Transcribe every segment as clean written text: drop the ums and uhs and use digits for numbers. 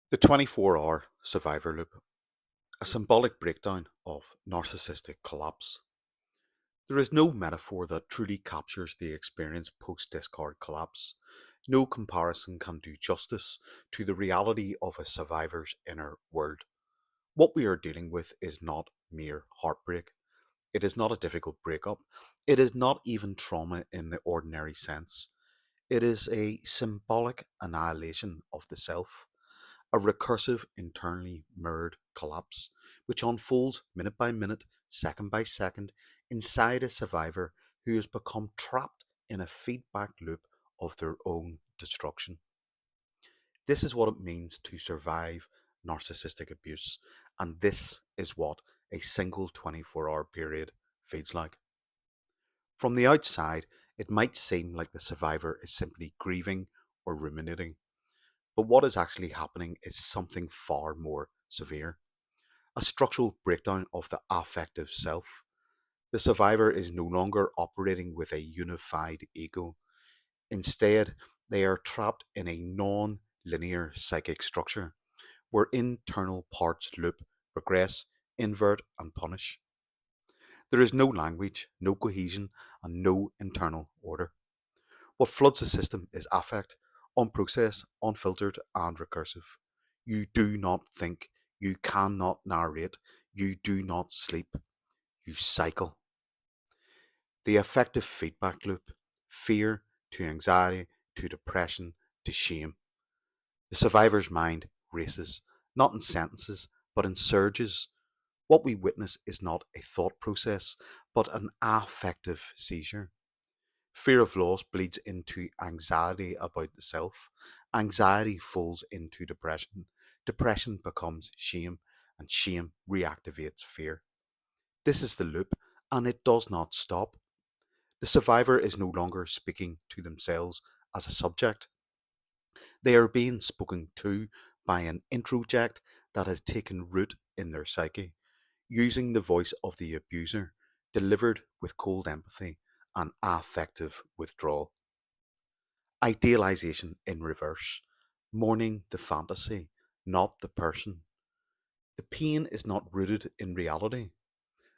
The 24-hour survivor loop, a symbolic breakdown of narcissistic collapse. There is no metaphor that truly captures the experience post discard collapse. No comparison can do justice to the reality of a survivor's inner world. What we are dealing with is not mere heartbreak. It is not a difficult breakup. It is not even trauma in the ordinary sense. It is a symbolic annihilation of the self, a recursive, internally mirrored collapse, which unfolds minute by minute, second by second, inside a survivor who has become trapped in a feedback loop of their own destruction. This is what it means to survive narcissistic abuse, and this is what a single 24-hour period feels like. From the outside, it might seem like the survivor is simply grieving or ruminating, but what is actually happening is something far more severe, a structural breakdown of the affective self. The survivor is no longer operating with a unified ego. Instead, they are trapped in a non linear psychic structure where internal parts loop, regress, invert, and punish. There is no language, no cohesion, and no internal order. What floods the system is affect, unprocessed, unfiltered, and recursive. You do not think, you cannot narrate, you do not sleep, you cycle. The affective feedback loop, fear to anxiety to depression to shame. The survivor's mind races, not in sentences, but in surges. What we witness is not a thought process, but an affective seizure. Fear of loss bleeds into anxiety about the self. Anxiety falls into depression. Depression becomes shame, and shame reactivates fear. This is the loop, and it does not stop. The survivor is no longer speaking to themselves as a subject. They are being spoken to by an introject that has taken root in their psyche, using the voice of the abuser, delivered with cold empathy and affective withdrawal. Idealization in reverse, mourning the fantasy, not the person. The pain is not rooted in reality.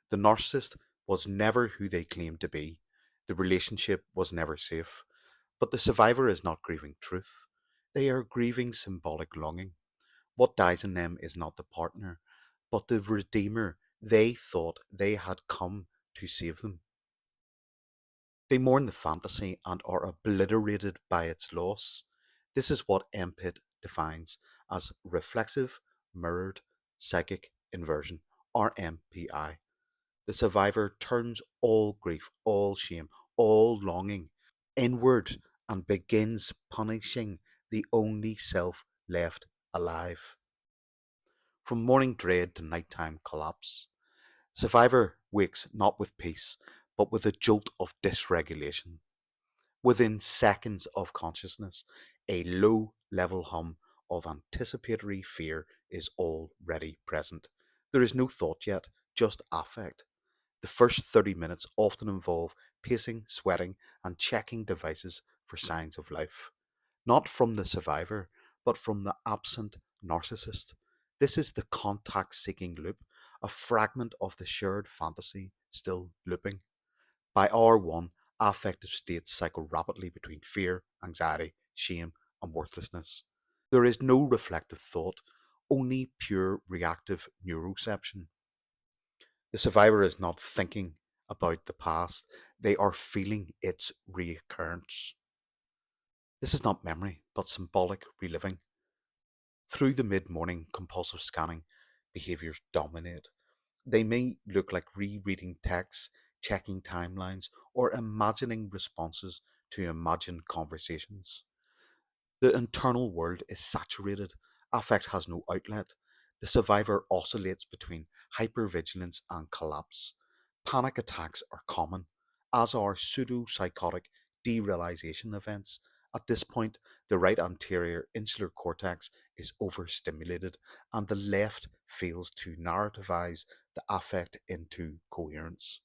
The narcissist was never who they claimed to be. The relationship was never safe. But the survivor is not grieving truth. They are grieving symbolic longing. What dies in them is not the partner, but the redeemer they thought they had come to save them. They mourn the fantasy and are obliterated by its loss. This is what MPIT defines as reflexive, mirrored, psychic inversion, or MPI. The survivor turns all grief, all shame, all longing inward and begins punishing the only self left alive. From morning dread to nighttime collapse, survivor wakes not with peace, but with a jolt of dysregulation. Within seconds of consciousness, a low level hum of anticipatory fear is already present. There is no thought yet, just affect. The first 30 minutes often involve pacing, sweating, and checking devices for signs of life. Not from the survivor, but from the absent narcissist. This is the contact seeking loop, a fragment of the shared fantasy still looping. By hour one, affective states cycle rapidly between fear, anxiety, shame, and worthlessness. There is no reflective thought, only pure reactive neuroception. The survivor is not thinking about the past, they are feeling its reoccurrence. This is not memory, but symbolic reliving. Through the mid morning compulsive scanning, behaviors dominate. They may look like rereading texts, checking timelines, or imagining responses to imagined conversations. The internal world is saturated. Affect has no outlet. The survivor oscillates between hypervigilance and collapse. Panic attacks are common, as are pseudo psychotic derealization events. At this point, the right anterior insular cortex is overstimulated, and the left fails to narrativize the affect into coherence.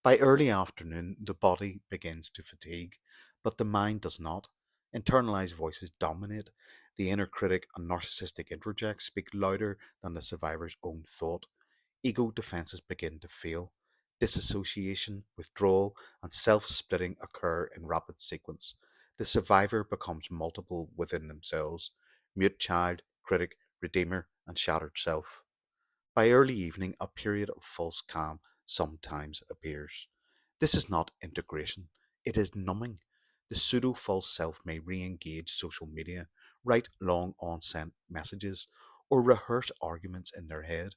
By early afternoon, the body begins to fatigue, but the mind does not. Internalized voices dominate. The inner critic and narcissistic introject speak louder than the survivor's own thought. Ego defenses begin to fail. Disassociation, withdrawal, and self splitting occur in rapid sequence. The survivor becomes multiple within themselves: mute child, critic, redeemer, and shattered self. By early evening, a period of false calm sometimes appears. This is not integration, it is numbing. The pseudo false self may re engage social media, write long unsent messages, or rehearse arguments in their head.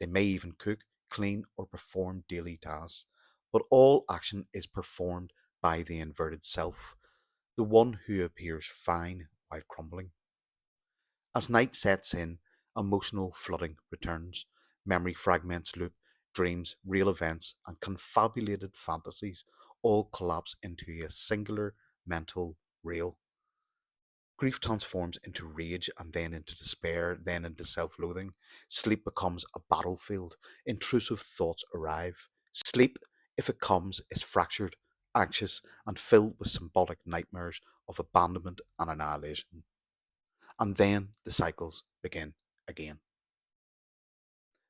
They may even cook, clean, or perform daily tasks. But all action is performed by the inverted self, the one who appears fine while crumbling. As night sets in, emotional flooding returns. Memory fragments loop, dreams, real events, and confabulated fantasies all collapse into a singular mental reel. Grief transforms into rage and then into despair, then into self loathing. Sleep becomes a battlefield. Intrusive thoughts arrive. Sleep, if it comes, is fractured, anxious, and filled with symbolic nightmares of abandonment and annihilation. And then the cycles begin again.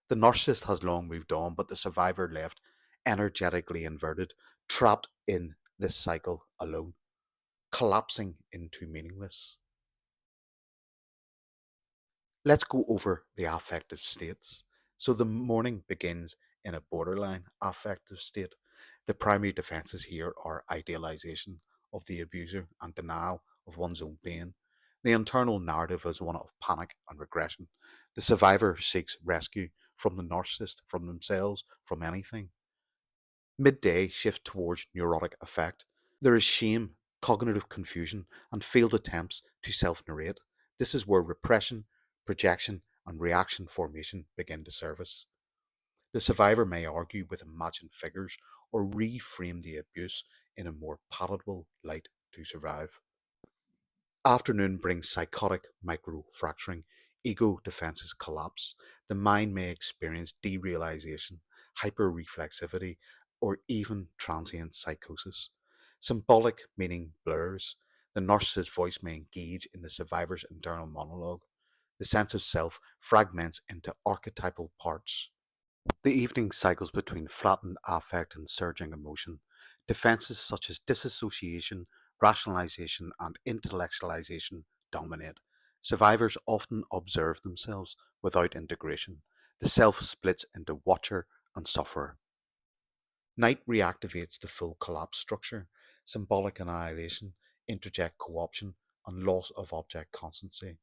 The narcissist has long moved on, but the survivor left energetically inverted, trapped in this cycle alone, collapsing into meaningless. Let's go over the affective states. So the morning begins in a borderline affective state. The primary defenses here are idealization of the abuser and denial of one's own pain. The internal narrative is one of panic and regression. The survivor seeks rescue from the narcissist, from themselves, from anything. Midday shift towards neurotic affect. There is shame, cognitive confusion, and failed attempts to self narrate. This is where repression, projection, and reaction formation begin to surface. The survivor may argue with imagined figures or reframe the abuse in a more palatable light to survive. Afternoon brings psychotic microfracturing, ego defenses collapse. The mind may experience derealization, hyperreflexivity, or even transient psychosis. Symbolic meaning blurs. The narcissist's voice may engage in the survivor's internal monologue. The sense of self fragments into archetypal parts. The evening cycles between flattened affect and surging emotion. Defenses such as disassociation, rationalization, and intellectualization dominate. Survivors often observe themselves without integration. The self splits into watcher and sufferer. Night reactivates the full collapse structure: symbolic annihilation, interject co-option, and loss of object constancy.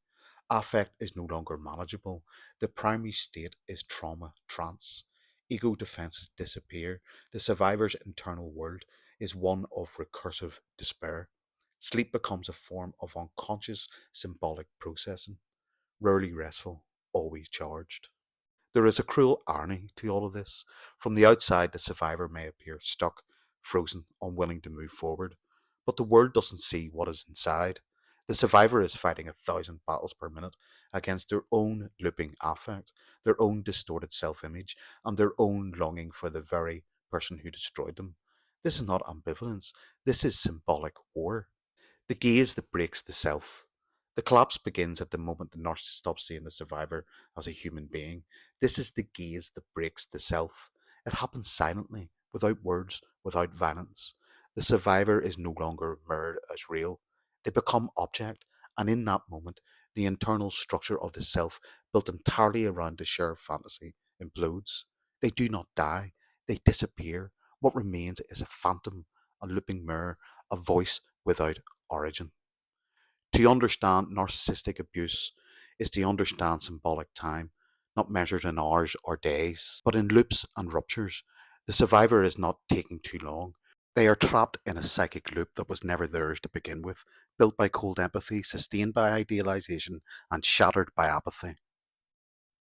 Affect is no longer manageable. The primary state is trauma trance. Ego defenses disappear. The survivor's internal world is one of recursive despair. Sleep becomes a form of unconscious symbolic processing, rarely restful, always charged. There is a cruel irony to all of this. From the outside, the survivor may appear stuck, frozen, unwilling to move forward, but the world doesn't see what is inside. The survivor is fighting 1,000 battles per minute against their own looping affect, their own distorted self image, and their own longing for the very person who destroyed them. This is not ambivalence, this is symbolic war. The gaze that breaks the self. The collapse begins at the moment the narcissist stops seeing the survivor as a human being. This is the gaze that breaks the self. It happens silently, without words, without violence. The survivor is no longer mirrored as real. They become object, and in that moment, the internal structure of the self, built entirely around the shared fantasy, implodes. They do not die, they disappear. What remains is a phantom, a looping mirror, a voice without origin. To understand narcissistic abuse is to understand symbolic time, not measured in hours or days, but in loops and ruptures. The survivor is not taking too long. They are trapped in a psychic loop that was never theirs to begin with, built by cold empathy, sustained by idealization, and shattered by apathy.